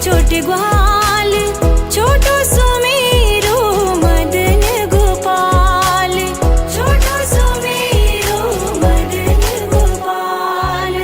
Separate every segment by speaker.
Speaker 1: छोटे ग्वाल, छोटो सुमेरो मदन गोपाल, छोटो सुमेरो मदन गोपाल।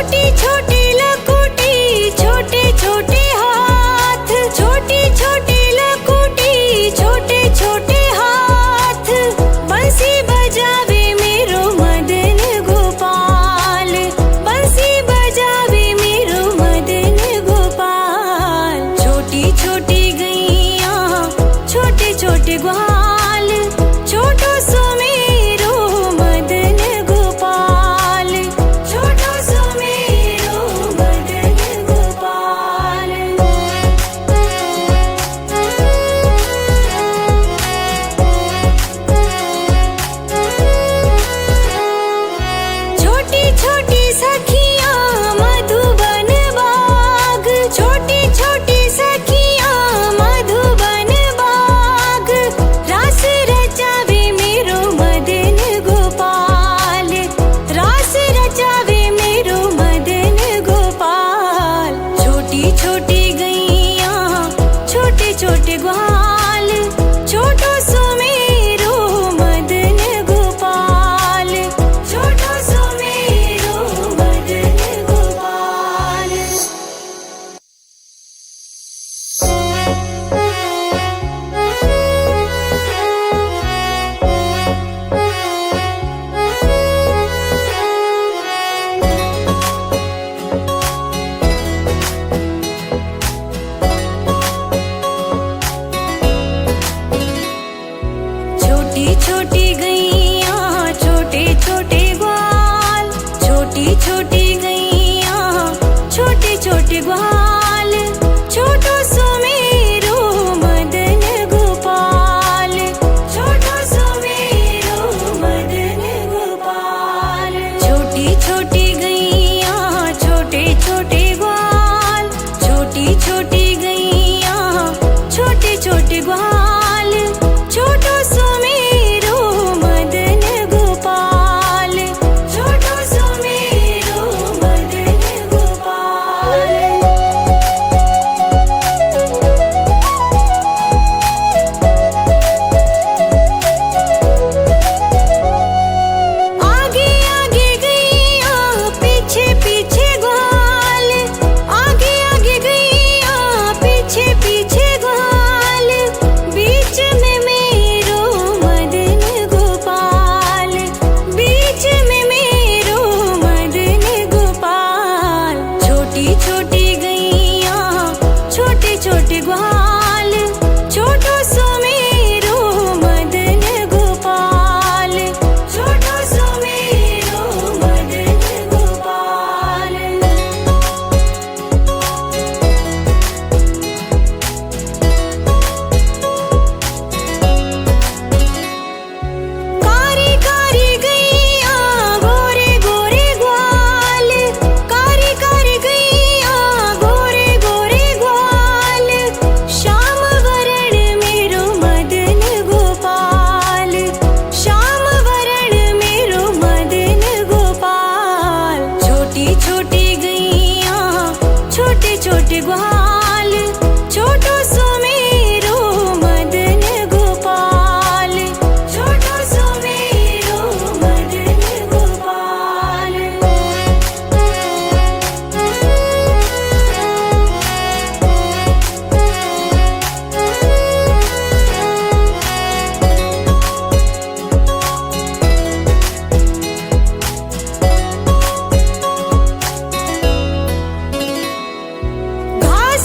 Speaker 1: छोटी छोटी लकुटी छोटे छोटे हाथ, छोटी छोटी लकुटी छोटे छोटे हाथ, बंसी बजावे मेरो मदन गोपाल, बंसी बजावे मेरो मदन गोपाल। छोटी छोटी गैया छोटे छोटे ग्वाल, छोटो सो मेरो मदन गोपाल, छोटो सो मेरो मदन गोपाल। छोटी छोटी सखियाँ मधुबन बाग, छोटी छोटी सखियाँ मधुबन बाग, रास रचावे मेरो मदन गोपाल, रास रचावे मेरो मदन गोपाल। छोटी छोटी गैया छोटे छोटे ग्वाल, छोटो सो मेरो मदन गोपाल, छोटो सो मेरो मदन गोपाल। छोटी छोटी गैया छोटे छोटे ग्वाल, छोटी छोटी गैया छोटे छोटे ग्वाल, छोटो सो मेरो मदन गोपाल, छोटो सो मेरो मदन गोपाल। छोटी छोटी गैया छोटे छोटे ग्वाल, छोटी छोटी गैया छोटे छोटे ग्वाल, छोटो सो मेरो मदन गोपाल, छोटो सो मेरो मदन गोपाल। आगे आगे गैया पीछे पीछे ग्वाल, आगे आगे गैया पीछे पीछे ग्वाल, बीच में मेरो मदन गोपाल, बीच में मेरो मदन गोपाल। छोटी छोटी गैया छोटे छोटे ग्वाल, छोटो सो मेरो मदन गोपाल, छोटो सो मेरो मदन गोपाल। कारी कारी गैया गोरे गोरे ग्वाल, कारी कारी गैया गोरे गोरे ग्वाल, श्याम वरण मेरो मदन गोपाल, श्याम वरण मेरो मदन गोपाल। छोटी छोटी गैया छोटे छोटे ग्वाल, छोटो सो मेरो मदन गोपाल, छोटो सो मेरो मदन गोपाल। घाट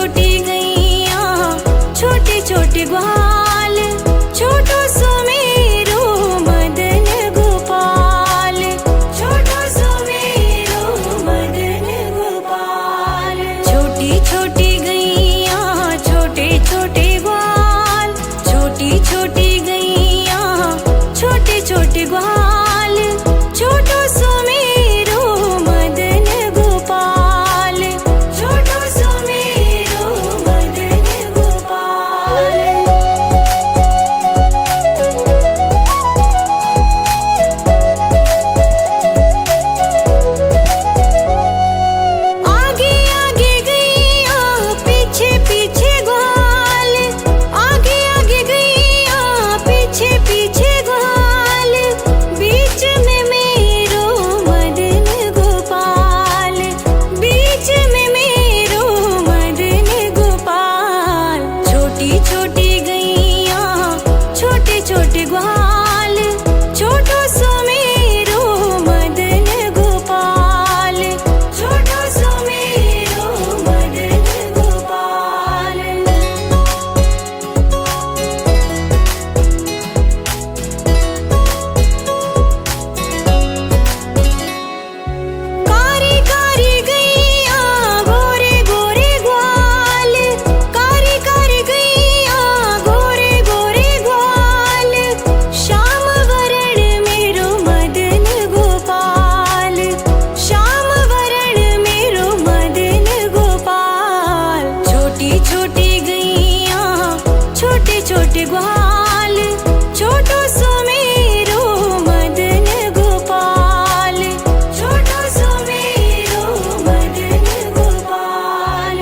Speaker 1: छोटी गैया छोटे छोटे ग्वाल, छोटो सुमेरो मदन गोपाल, छोटो सुमेरो मदन गोपाल। छोटी छोटी गैया छोटे छोटे ग्वाल, छोटी छोटी गैया छोटे छोटे ग्वाल, छोटो सुमेरो मदन गोपाल, छोटो सुमेरो मदन गोपाल। आगे आगे गैया पीछे पीछे ग्वाल, आगे आगे गैया पीछे पीछे ग्वाल, बीच में मेरो मदन गोपाल, बीच में मेरो मदन गोपाल। छोटी छोटी गैया छोटे छोटे ग्वाल, छोटो सुमेरो मदन गोपाल, छोटो सुमेरो मदन गोपाल। कारी कारी गैया गोरे गोरे ग्वाल, कारी कारी गैया गोरे गोरे ग्वाल, श्याम वरण मेरो मदन गोपाल, श्याम वरण मेरो मदन गोपाल। छोटी छोटी गैया छोटे छोटे ग्वाल, छोटो सुमेरो मदन गोपाल, छोटो सुमेरो मदन गोपाल।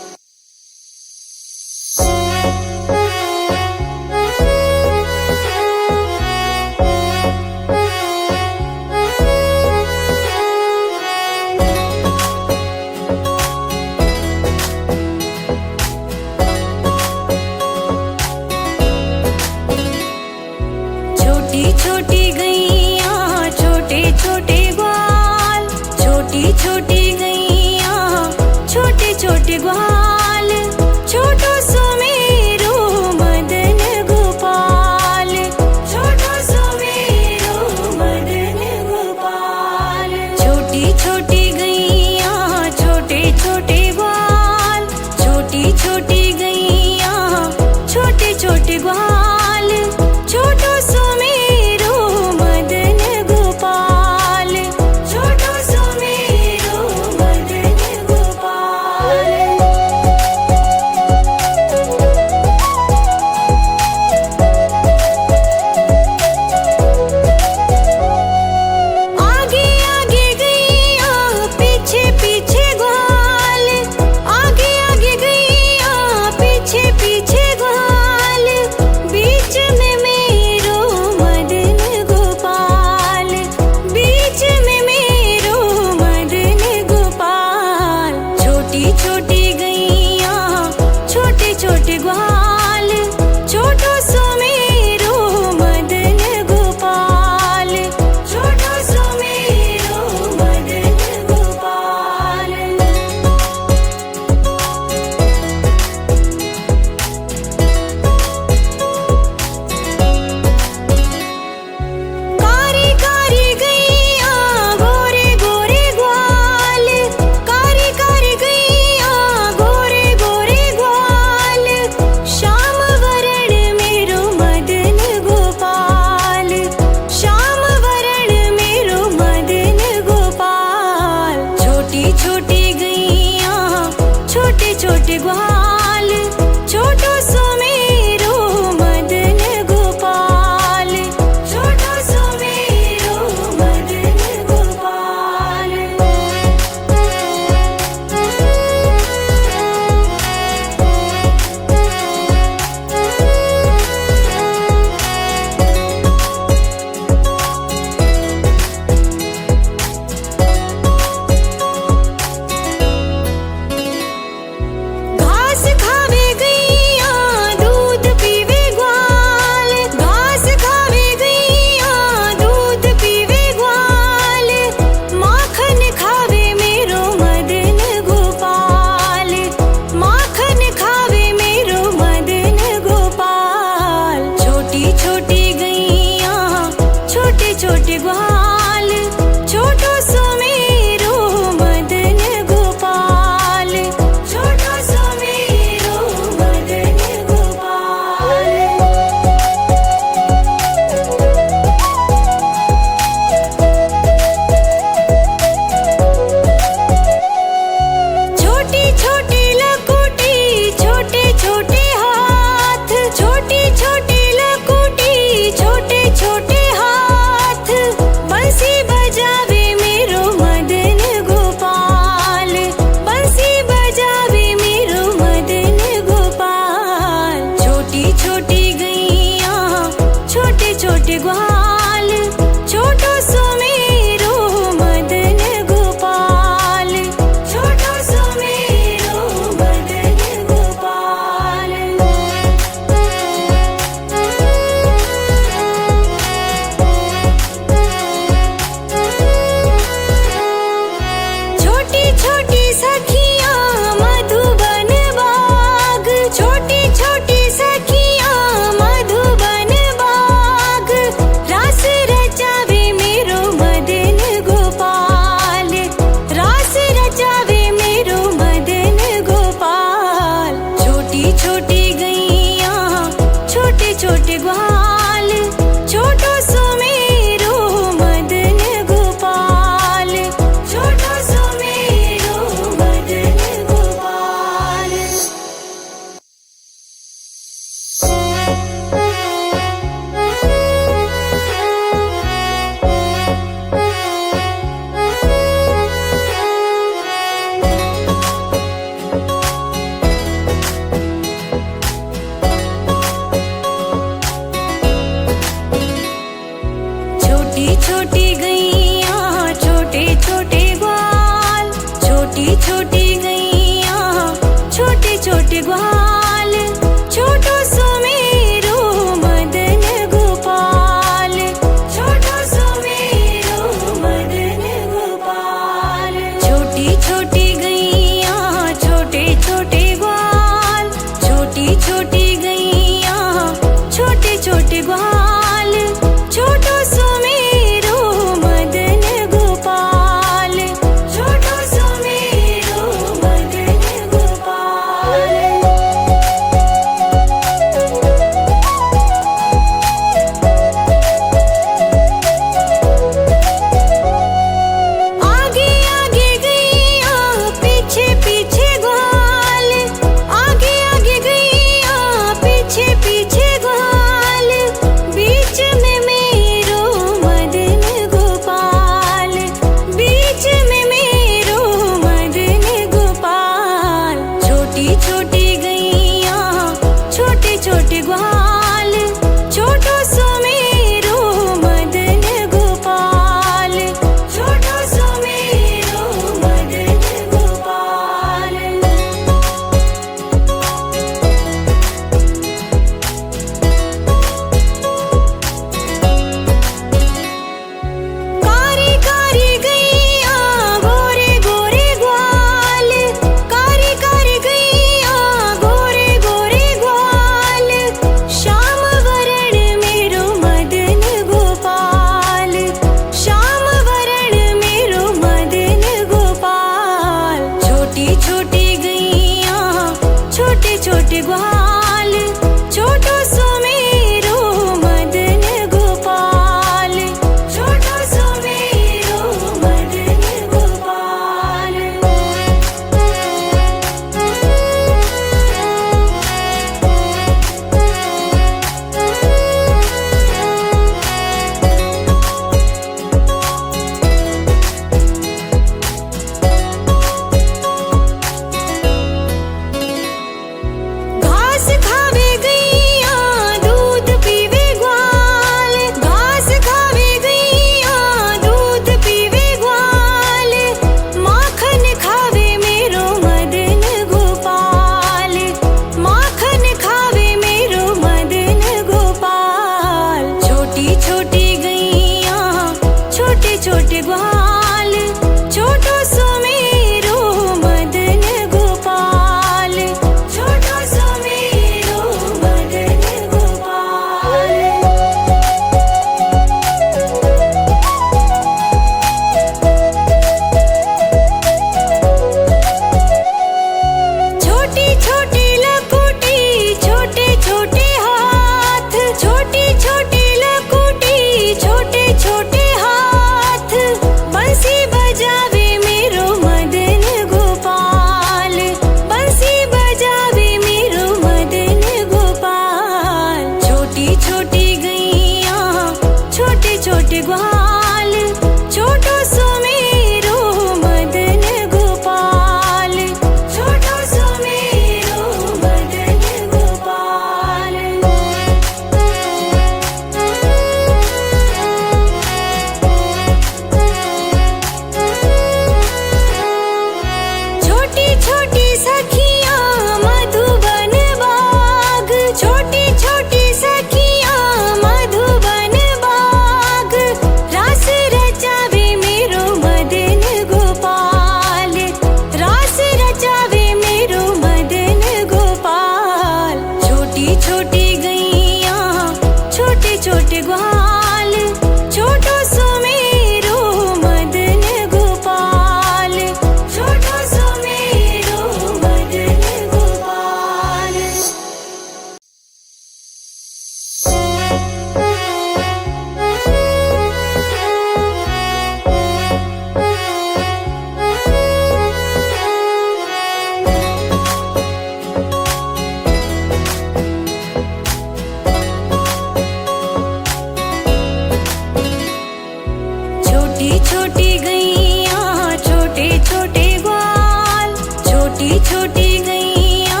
Speaker 1: छोटी छोटी गैया छोटे छोटे ग्वाल, छोटी छोटी गैया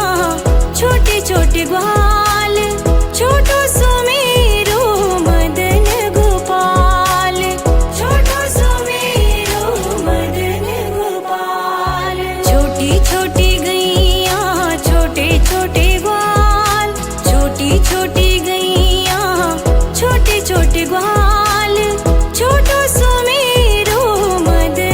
Speaker 1: छोटे छोटे ग्वाल, छोटो सुमेरो मदन गोपाल, छोटो सुमेरो मदन गोपाल। छोटी छोटी गैया छोटे छोटे ग्वाल, छोटी छोटी गैया छोटे छोटे ग्वाल, छोटो सुमेरो मदन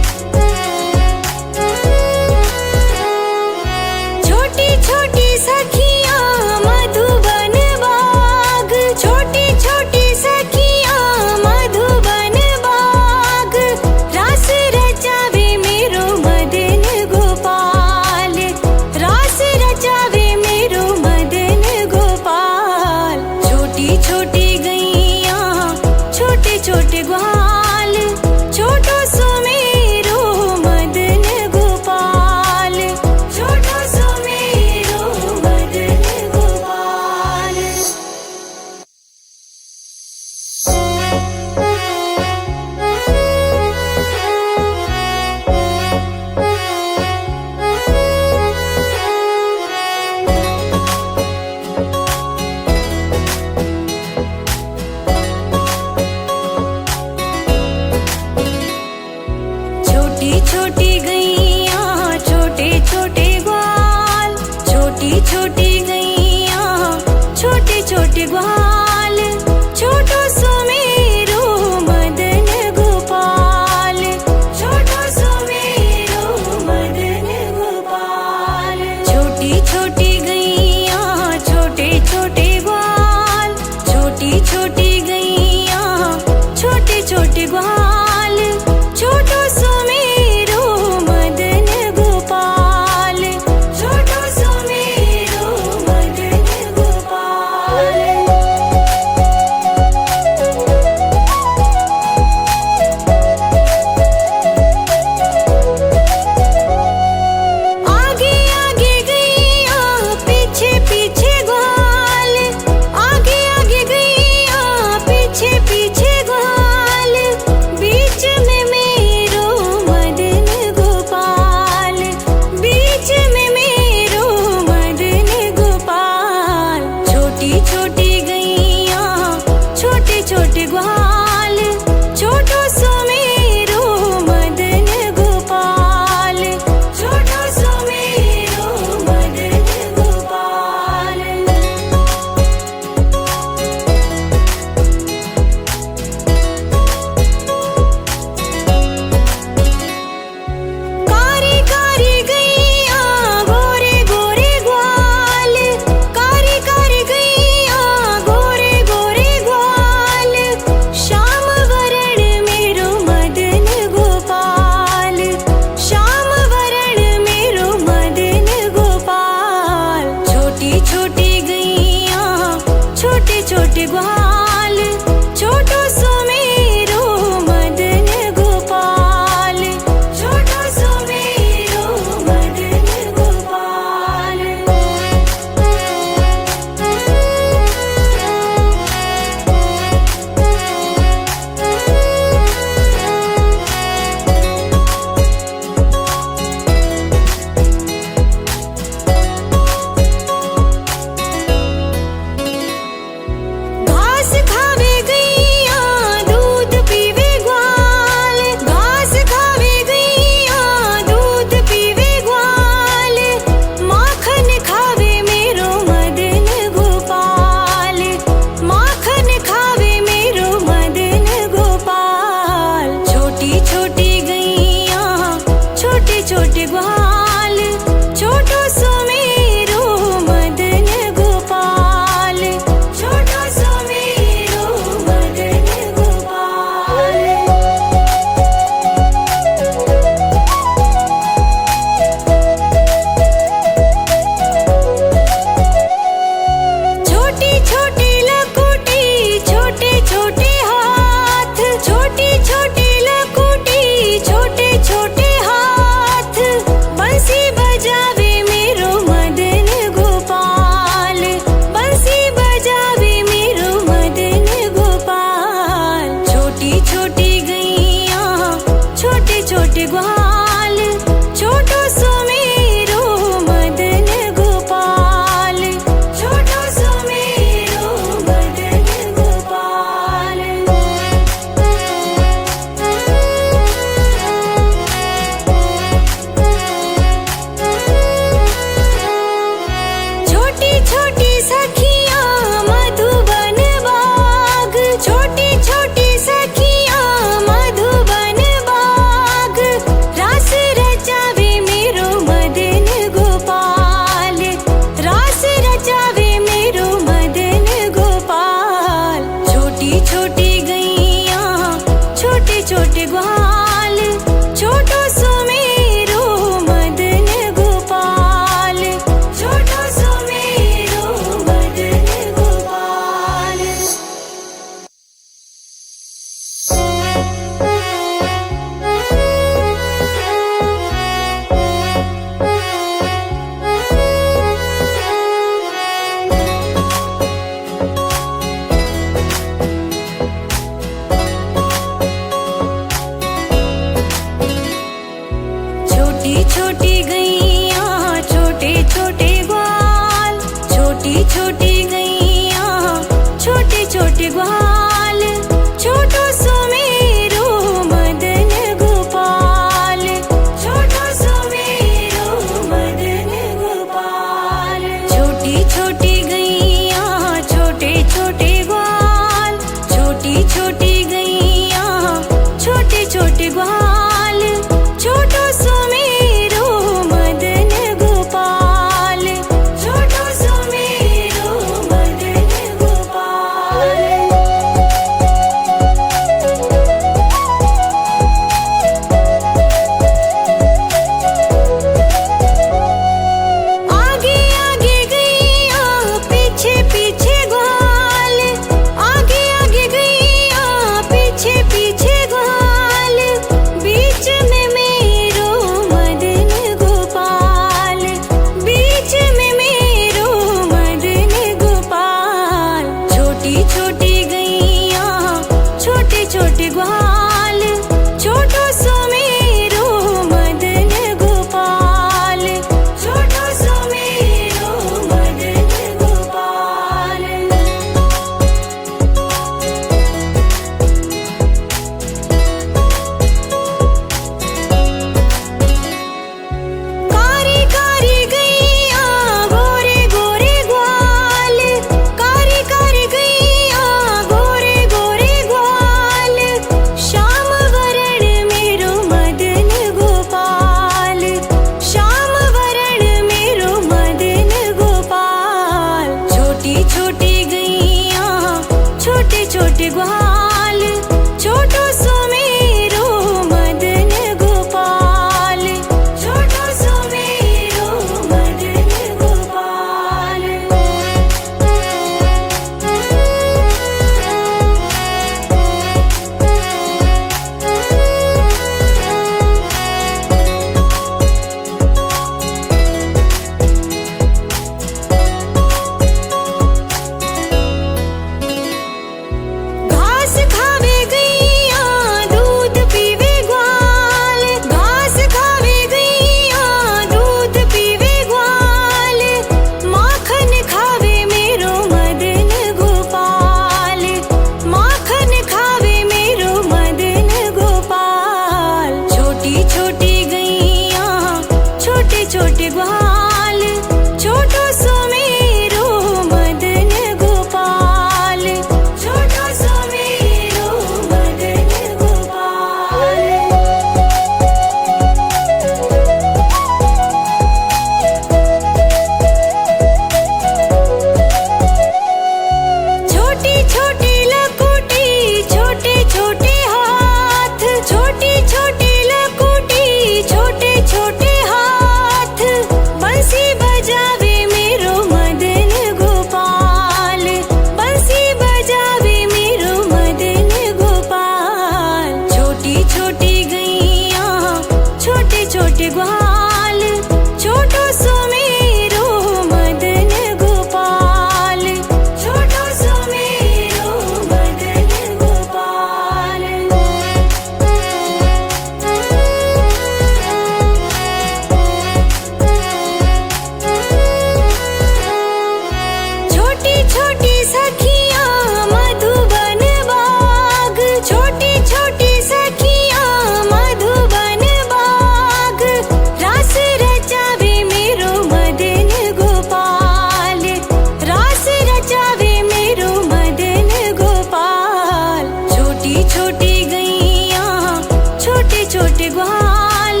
Speaker 1: छोटे ग्वाल,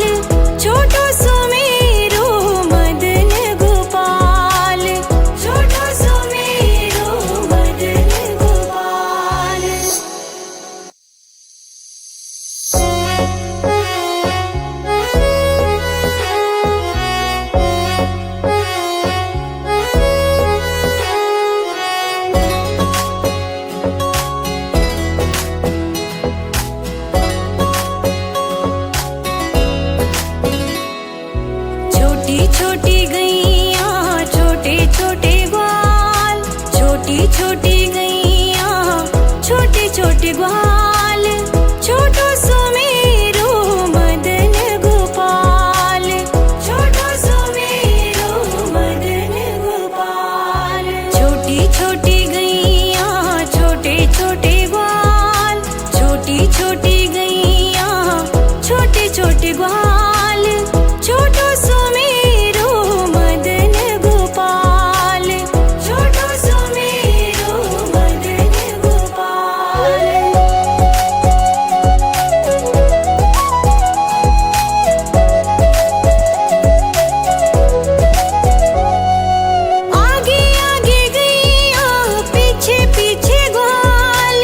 Speaker 1: छोटो सुमेरो मदन गोपाल, छोटो सुमेरो मदन गोपाल। छोटी छोटी गैया छोटे छोटे ग्वाल, छोटी छोटी गैया छोटे छोटे ग्वाल, छोटो सुमेरो मदन गोपाल, छोटो सुमेरो मदन गोपाल। छोटी छोटी गैया छोटे छोटे ग्वाल, छोटी छोटी गैया छोटे छोटे ग्वाल, छोटो सुमेरो मदन गोपाल, छोटो सुमेरो मदन गोपाल। आगे आगे गैया पीछे पीछे ग्वाल,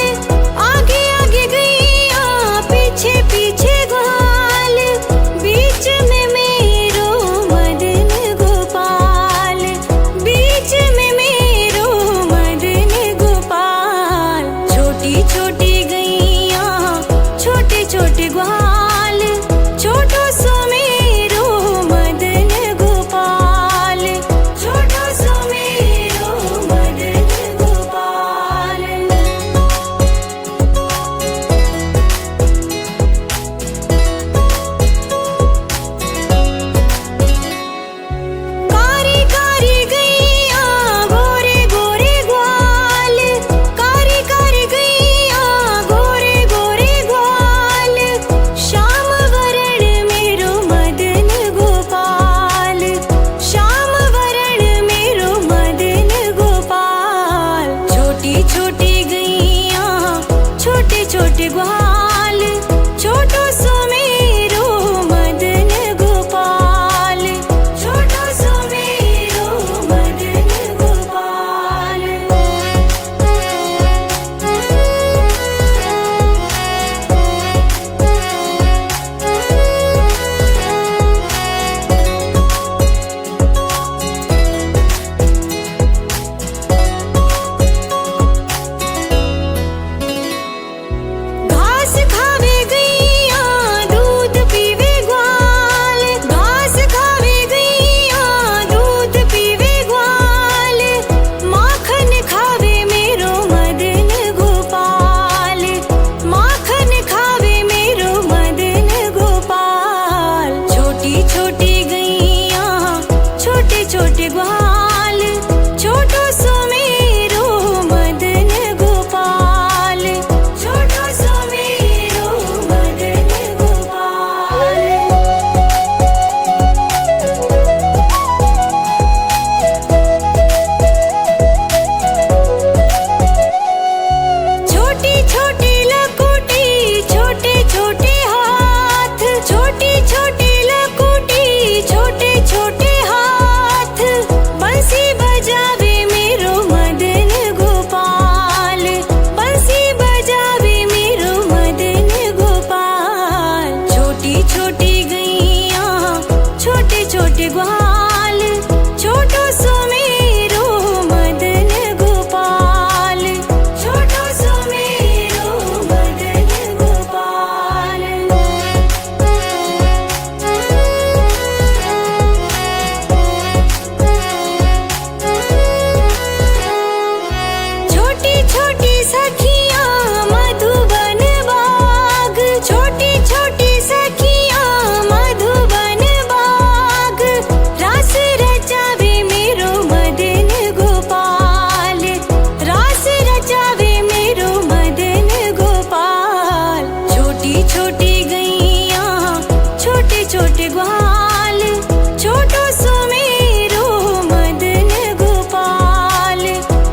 Speaker 1: आगे आगे गैया पीछे पीछे ग्वाल, बीच में मेरो मदन गोपाल, बीच में मेरो मदन गोपाल। छोटी छोटी गैया छोटे छोटे ग्वाल, छोटो सुमेरो मदन गोपाल, छोटो सुमेरो मदन गोपाल। कारी कारी गैया गोरे गोरे ग्वाल, कारी कारी गैया गोरे गोरे ग्वाल, श्याम वरण मेरो मदन गोपाल, श्याम वरण मेरो मदन गोपाल। छोटी छोटी गैया छोटे छोटे ग्वाल, छोटो सुमेरो मदन गोपाल, छोटो सुमेरो मदन गोपाल। घास खावे गैया दूध पीवे ग्वाल, घास खावे गैया दूध पीवे ग्वाल, माखन खावे मेरो मदन गोपाल, माखन खावे मेरो मदन गोपाल। छोटी छोटी गैया छोटे छोटे ग्वाल, छोटो सुमेरो मदन गोपाल, छोटो सुमेरो मदन गोपाल। छोटी छोटी लकुटी छोटे छोटे हाथ, छोटी छोटी लकुटी छोटे छोटे हाथ, बंसी बजावे मेरो मदन गोपाल, बंसी बजावे मेरो मदन गोपाल। छोटी छोटी गैया छोटे छोटे ग्वाल, छोटो सुमेरो मदन गोपाल, छोटो सुमेरो मदन गोपाल। छोटी छोटी सखियां मधुबन बाग, छोटी छोटी सखियां मधुबन बाग, रास रचावे मेरो मदन गोपाल, रास रचावे मेरो मदन गोपाल। छोटी छोटी गैया छोटे छोटे ग्वाल, छोटो सुमेरो मदन गोपाल,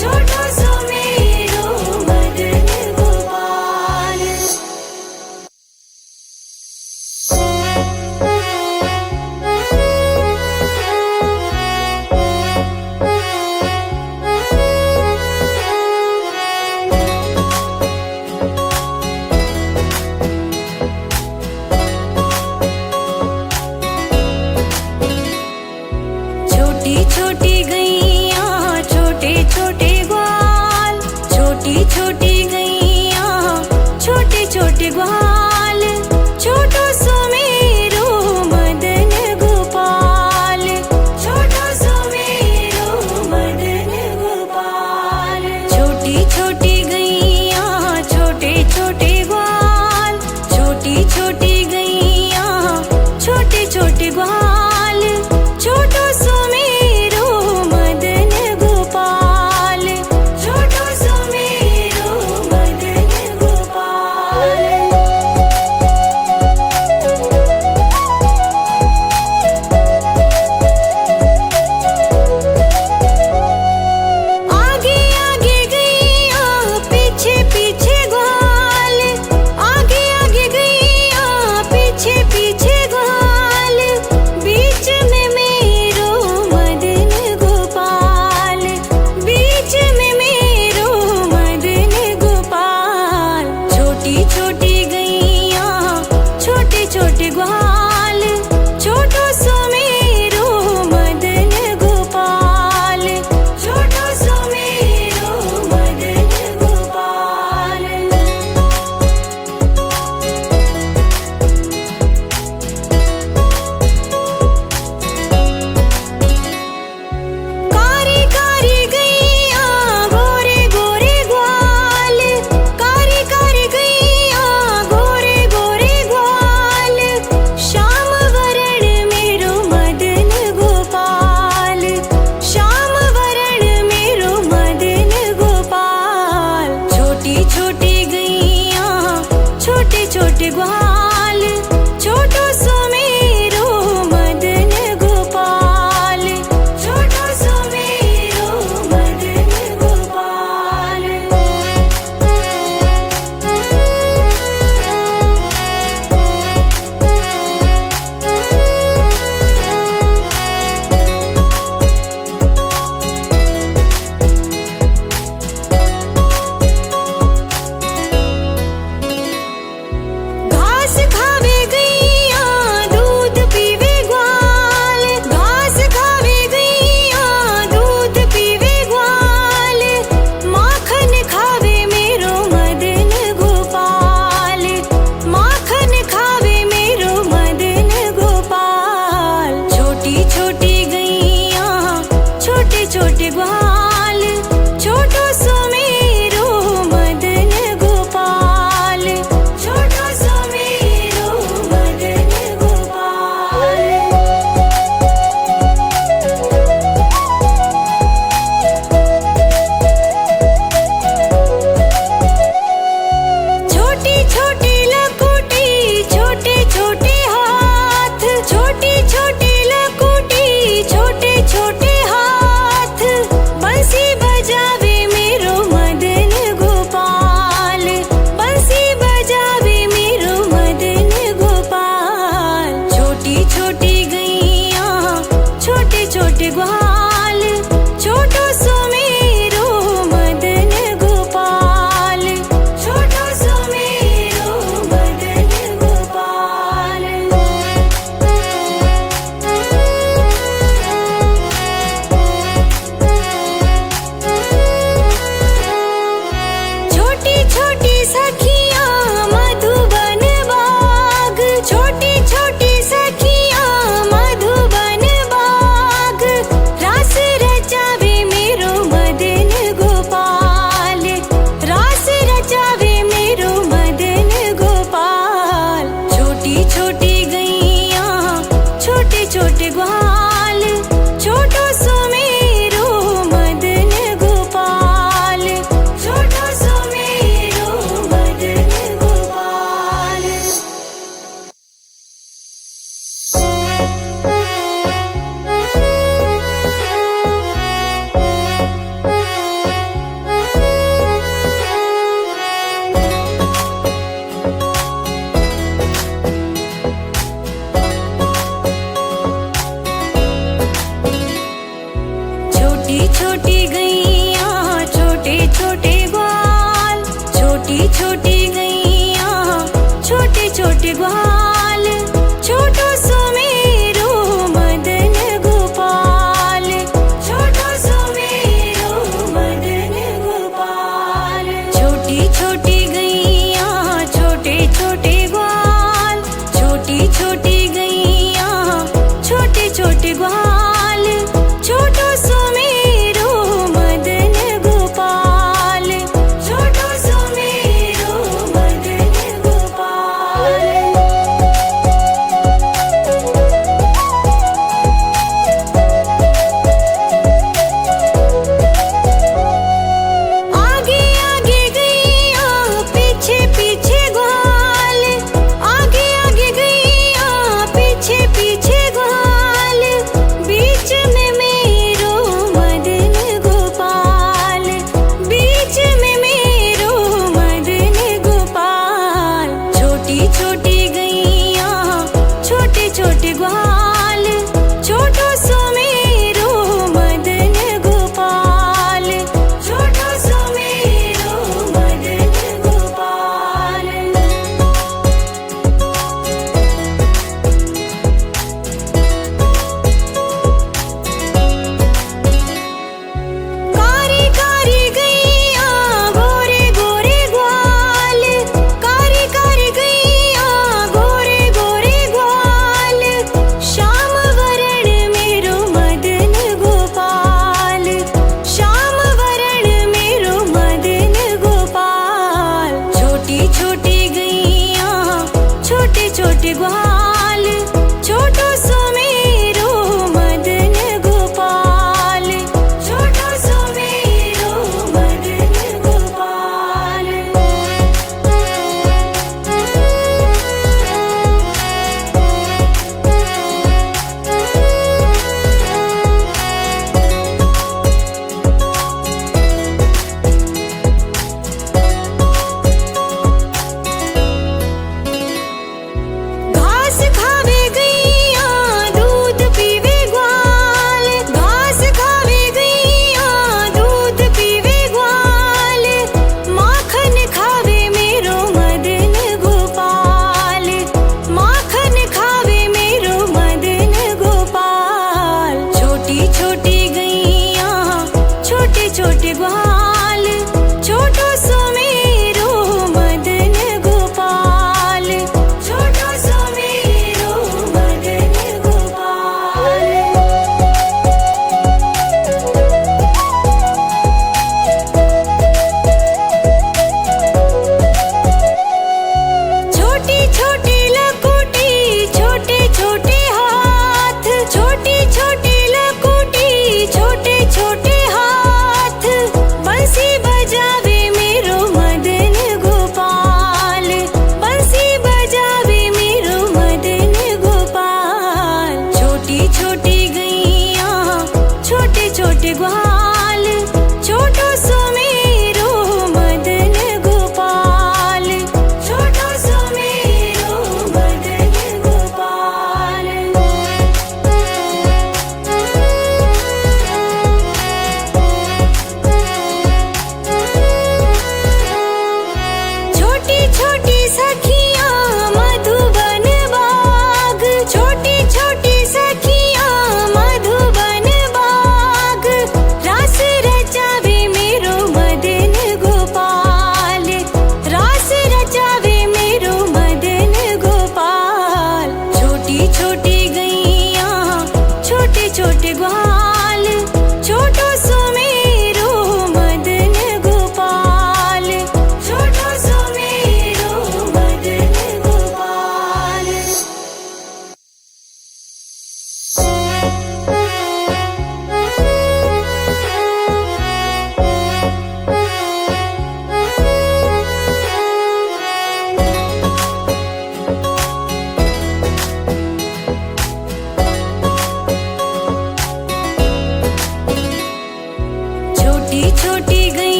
Speaker 1: छोटो सुमेरो मदन गोपाल।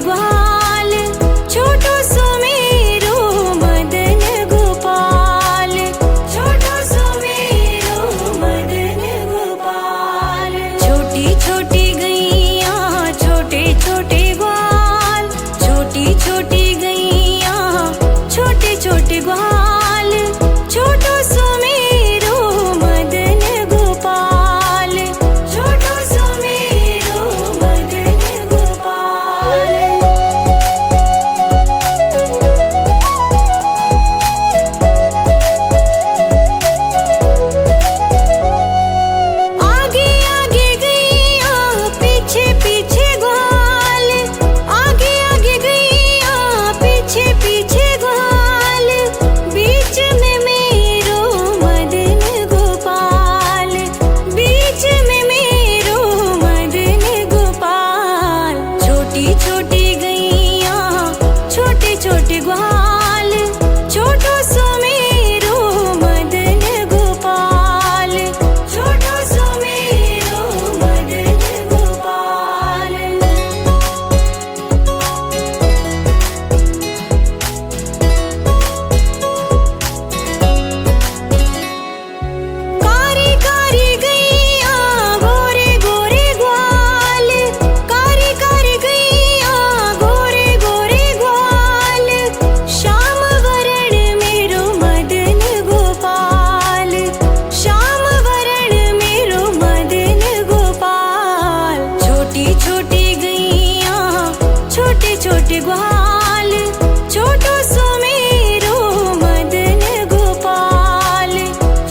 Speaker 1: ग्वाल, छोटो सुमेरो मदन गोपाल, छोटो सुमेरो मदन गोपाल। छोटी छोटी गैया छोटे छोटे ग्वाल, छोटी छोटी गैया छोटे छोटे ग्वाल, छोटो सुमेरो मदन गोपाल, छोटो सुमेरो मदन गोपाल। आगे आगे गैया पीछे पीछे ग्वाल, आगे आगे गैया पीछे पीछे ग्वाल, बीच में मेरो मदन गोपाल, बीच में मेरो मदन गोपाल। छोटी छोटी गैया छोटे छोटे ग्वाल, छोटो सुमेरो मदन गोपाल, छोटो सुमेरो मदन गोपाल। कारी कारी गैया गोरे गोरे ग्वाल, कारी कारी गैया गोरे गोरे ग्वाल, श्याम वरण मेरो मदन गोपाल, श्याम वरण मेरो मदन गोपाल। छोटी छोटी गैया छोटे छोटे ग्वाल, छोटो सुमेरो मदन गोपाल,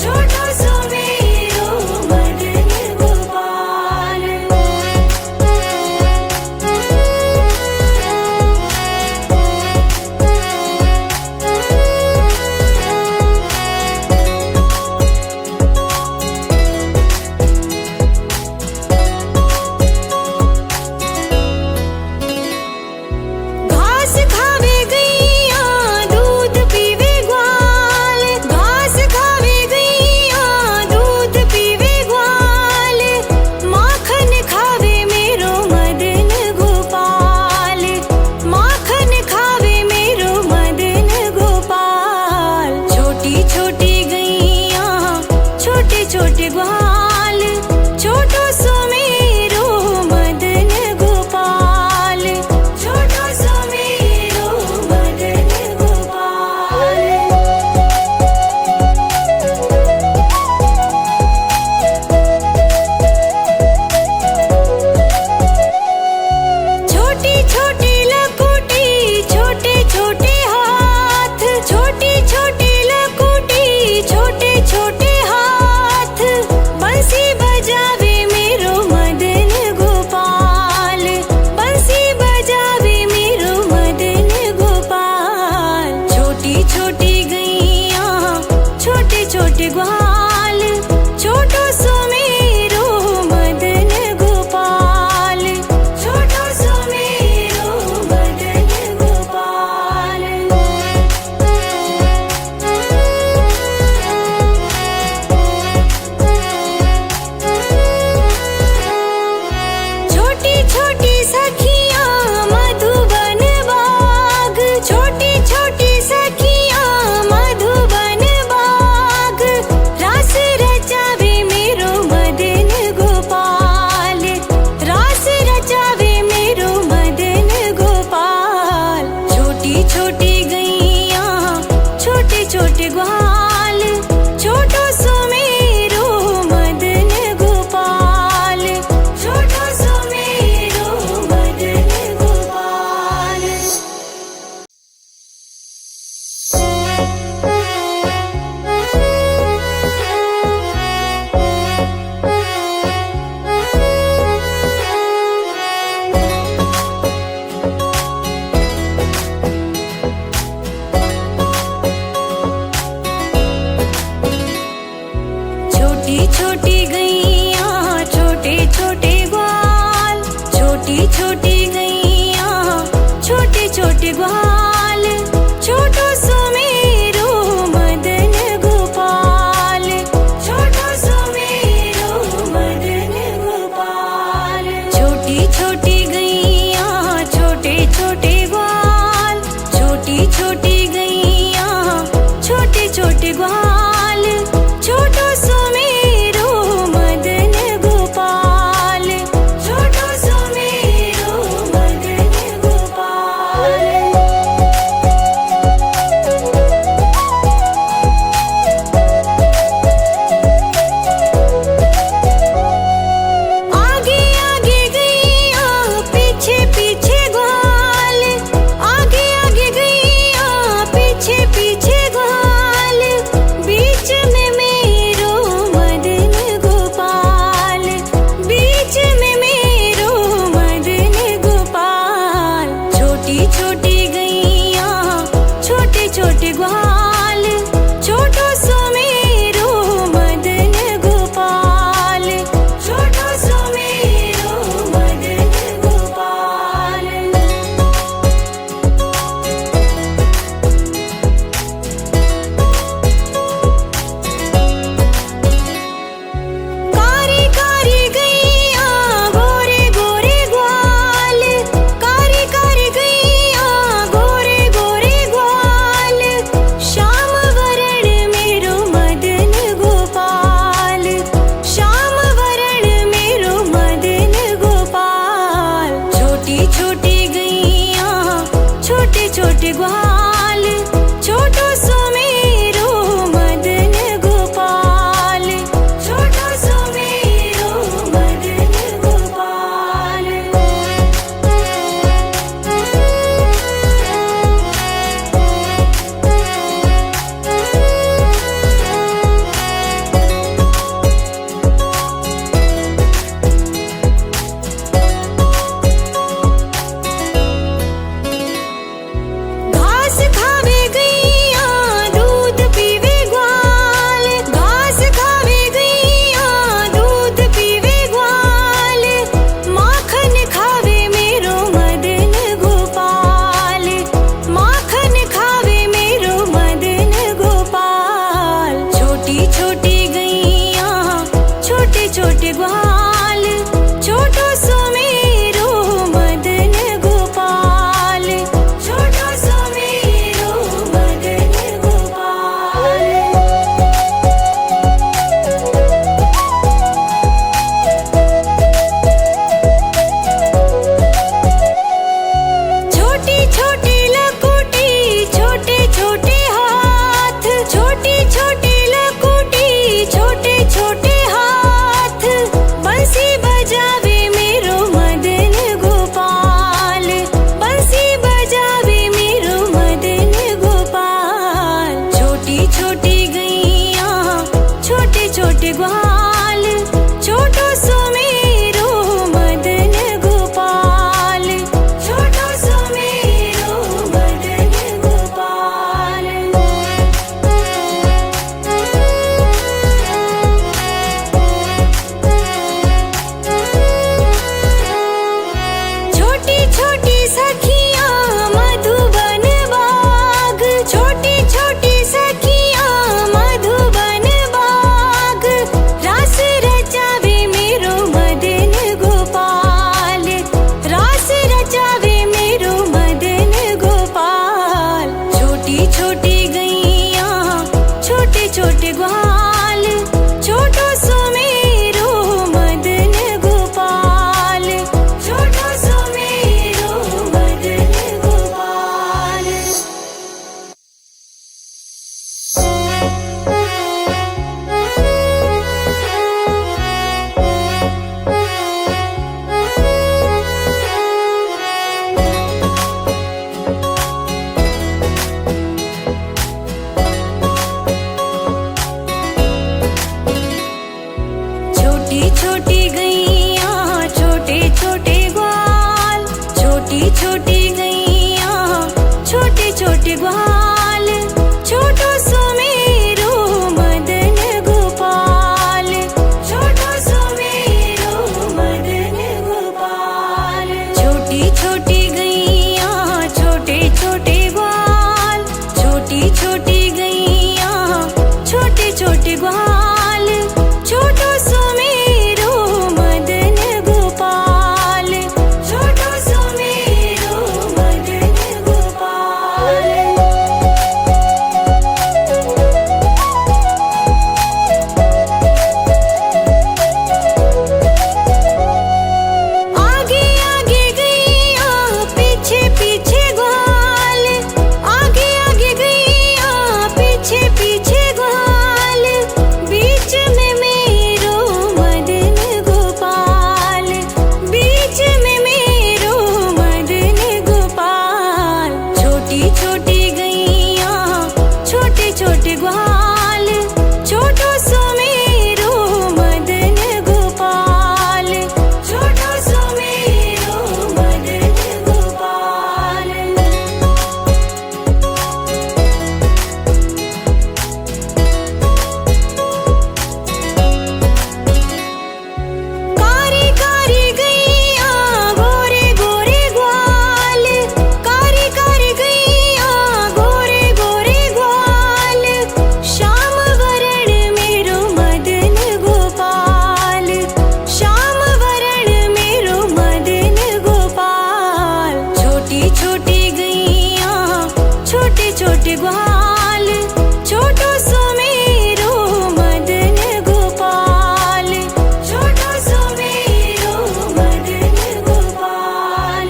Speaker 1: छोटो सुमेरो मदन गोपाल। घास छोटी छोटी गैया छोटे छोटे ग्वाल, छोटो सुमेरो मदन गोपाल, छोटो सुमेरो मदन गोपाल। कारी कारी गैया गोरे गोरे ग्वाल, कारी कारी गैया गोरे गोरे ग्वाल, श्याम वरण मेरो मदन गोपाल, श्याम वरण मेरो मदन गोपाल। छोटी छोटी गैया छोटे छोटे ग्वाल, छोटो सुमेरो मदन गोपाल, छोटो सुमेरो मदन गोपाल। घास खावे गैया दूध पीवे ग्वाल, घास खावे गैया दूध पीवे ग्वाल, माखन खावे मेरो मदन गोपाल, माखन खावे मेरो मदन गोपाल। छोटी छोटी गैया छोटे छोटे ग्वाल, छोटो सुमेरो मदन गोपाल, छोटो सुमेरो मदन गोपाल। छोटी छोटी लकुटी छोटे छोटे हाथ, छोटी छोटी लकुटी छोटे छोटे हाथ, बंसी बजावे मेरो मदन गोपाल, बंसी बजावे मेरो मदन गोपाल। छोटी छोटी गैया छोटे छोटे ग्वाल, छोटो सुमेरो मदन गोपाल, छोटो सुमेरो के ग्वाल, छोटो सुमेरो मदन गोपाल, छोटो सुमेरो मदन गोपाल।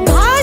Speaker 1: घाट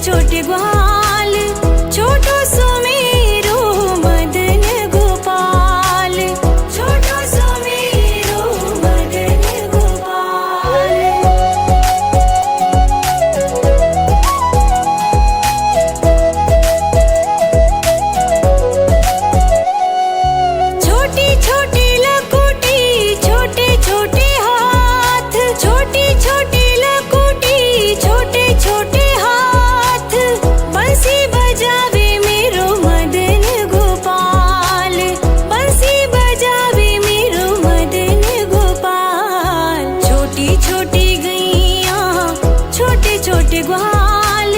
Speaker 1: छोटे ग्वाल, छोटो सुमेरो मदन गोपाल, छोटो सुमेरो मदन गोपाल। छोटी छोटी लकुटी छोटे छोटे हाथ, छोटी छोटी लकुटी छोटे छोटे हाथ, बंसी बजावे मेरो मदन गोपाल, बंसी बजावे मेरो मदन गोपाल। छोटी छोटी गैया छोटे छोटे ग्वाल,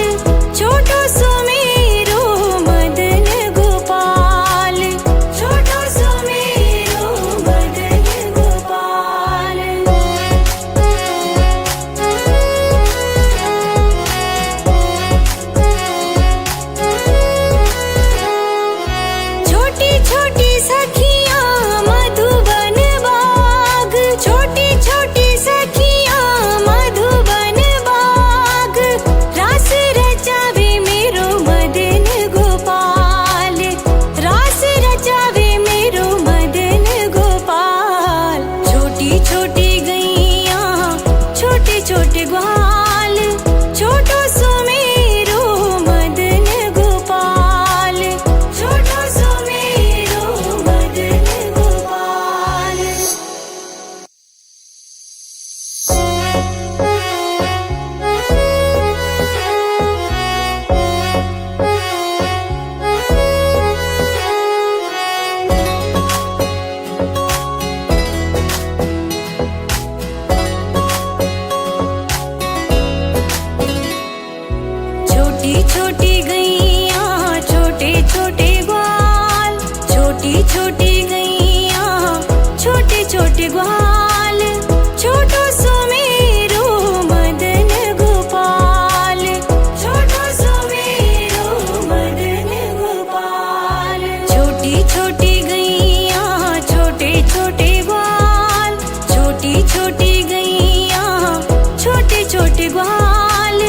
Speaker 1: छोटो सुमेरो मदन गोपाल, छोटो सुमेरो मदन गोपाल। छोटी छोटी सखियां मधुबन बाग, छोटी छोटी सखियां मधुबन बाग, रास रचावे मेरो मदन गोपाल, रास रचावे मेरो मदन गोपाल। छोटी छोटी गैया छोटे छोटे ग्वाल, छोटो सुमेरो मदन गोपाल, छोटो सुमेरो मदन गोपाल। छोटी छोटी गैया छोटे छोटे ग्वाल, छोटी छोटी गैया छोटे छोटे ग्वाल, छोटो सुमेरो मदन गोपाल, छोटो सुमेरो मदन गोपाल। छोटी छोटी गैया छोटे छोटे ग्वाल, छोटी छोटी गैया छोटे छोटे ग्वाल,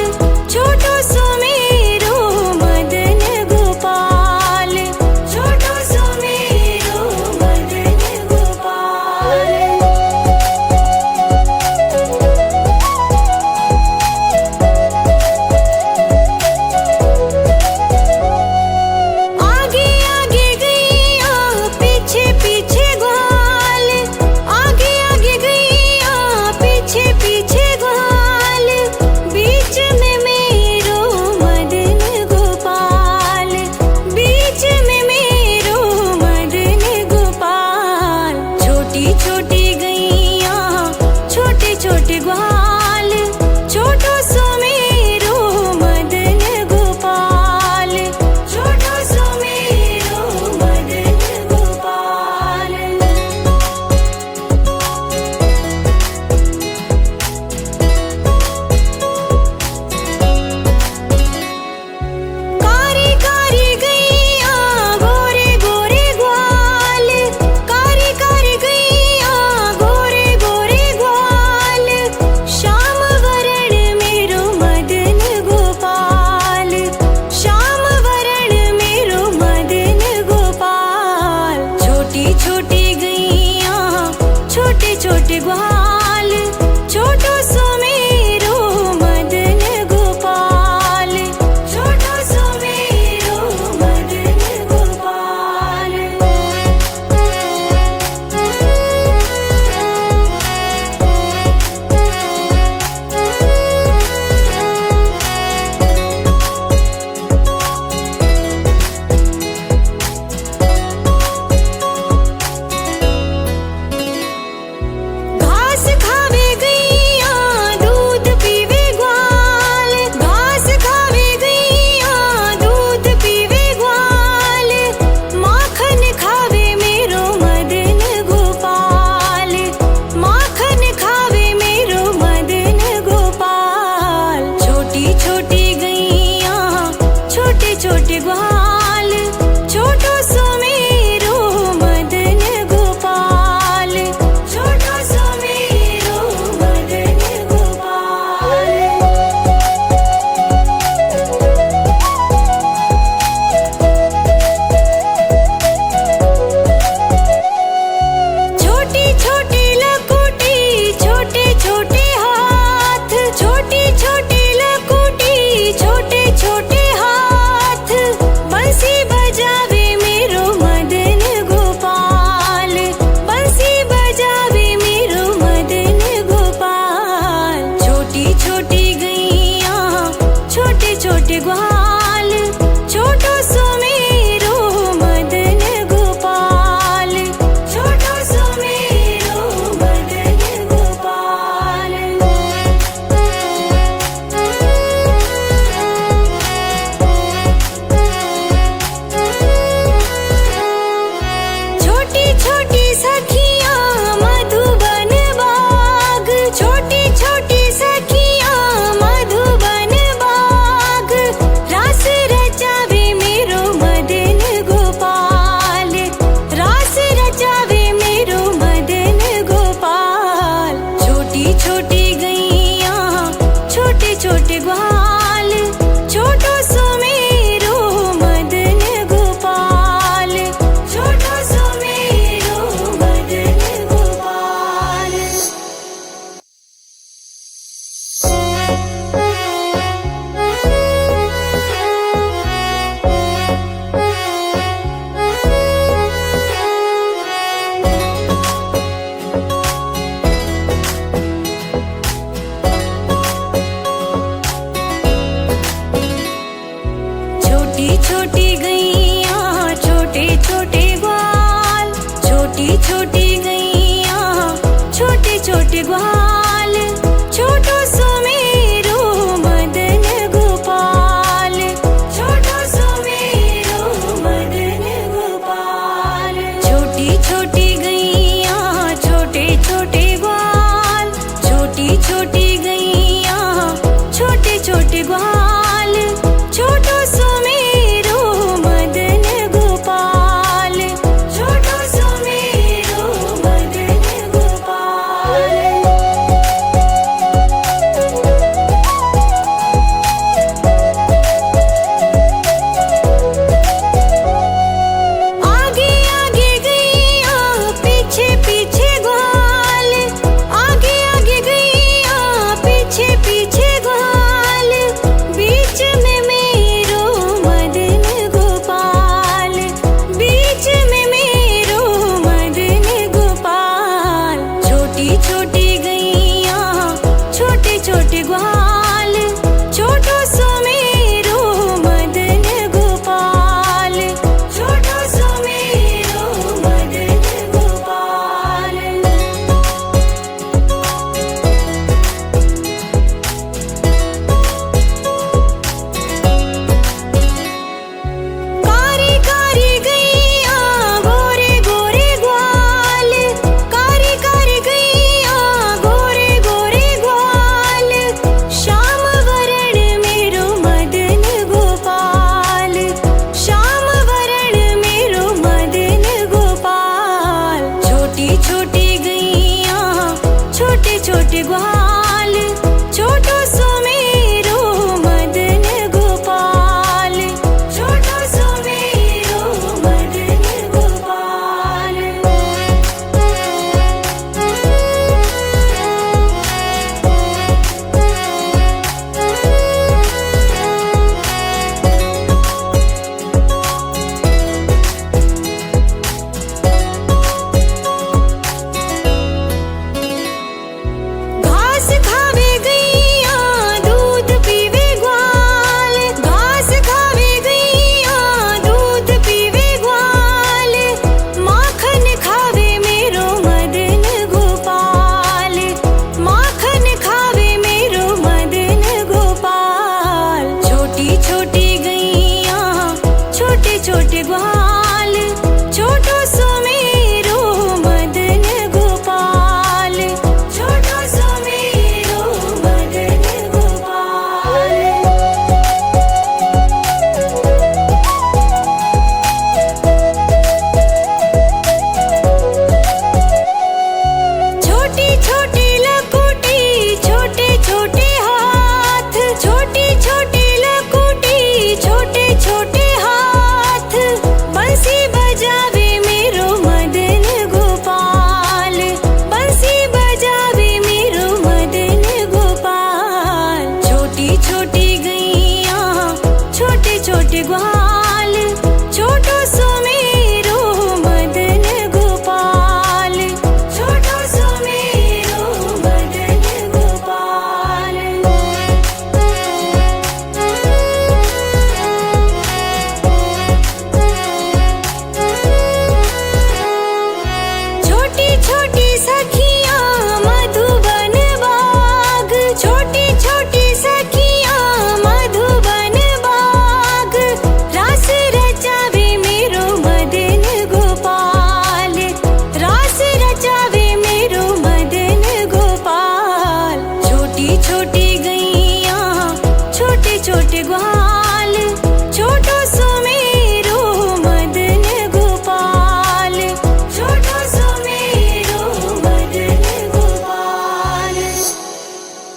Speaker 1: छोटो सुमेरो मदन गोपाल, छोटो सुमेरो मदन गोपाल। आगे आगे गैया पीछे पीछे ग्वाल, आगे आगे गैया पीछे पीछे ग्वाल, बीच में मेरो मदन गोपाल, बीच में मेरो मदन गोपाल। छोटी छोटी गैया छोटे छोटे ग्वाल, छोटो सुमेरो मदन गोपाल, छोटो सुमेरो मदन गोपाल। कारी कारी गैया गोरे गोरे ग्वाल, कारी कारी गैया गोरे गोरे ग्वाल, श्याम वरण मेरो मदन गोपाल, श्याम वरण मेरो मदन गोपाल। छोटी छोटी गैया छोटे छोटे ग्वाल, छोटो सुमेरो मदन गोपाल, छोटो सुमेरो मदन गोपाल। घास खावे गैया दूध पीवे ग्वाल, घास खावे गैया दूध पीवे ग्वाल, माखन खावे मेरो मदन गोपाल, माखन खावे मेरो मदन गोपाल। छोटी छोटी गैया छोटे छोटे ग्वाल, छोटो सुमेरो मदन गोपाल, छोटो सुमेरो मदन गोपाल। छोटी छोटी गैया छोटे छोटे ग्वाल, छोटी छोटी गैया छोटे छोटे ग्वाल, छोटो सो मेरो मदन गोपाल, छोटो सो मेरो मदन गोपाल। छोटी छोटी गैया छोटे छोटे ग्वाल, छोटी छोटी गैया छोटे छोटे ग्वाल, छोटो सो मेरो मदन गोपाल, छोटो सो मेरो मदन गोपाल। आगे आगे गैया पीछे पीछे ग्वाल, आगे आगे गैया पीछे पीछे ग्वाल, बीच में मेरो मदन गोपाल, बीच में मेरो मदन गोपाल। छोटी छोटी गैया छोटे छोटे ग्वाल, छोटो सो मेरो मदन गोपाल, छोटो सो मेरो मदन गोपाल। कारी कारी गैया गोरे गोरे ग्वाल, कारी कारी गैया गोरे गोरे ग्वाल, श्याम वरण मेरो मदन गोपाल, श्याम वरण मेरो मदन गोपाल। छोटी छोटी गैया छोटे छोटे ग्वाल, छोटो सो मेरो मदन गोपाल, छोटो सो मेरो मदन गोपाल। घास खावे गैया दूध पीवे ग्वाल, घास खावे गैया दूध पीवे ग्वाल, माखन खावे मेरो मदन गोपाल, माखन खावे मेरो मदन गोपाल। छोटी छोटी गैया छोटे छोटे ग्वाल, छोटो सो मेरो मदन गोपाल, छोटो सो मेरो मदन गोपाल। छोटी छोटी लकुटी छोटे छोटे हाथ, छोटी छोटी लकुटी छोटे छोटे हाथ, बंसी बजावे मेरो मदन गोपाल, बंसी बजावे मेरो मदन गोपाल। छोटी छोटी गैया छोटे छोटे ग्वाल,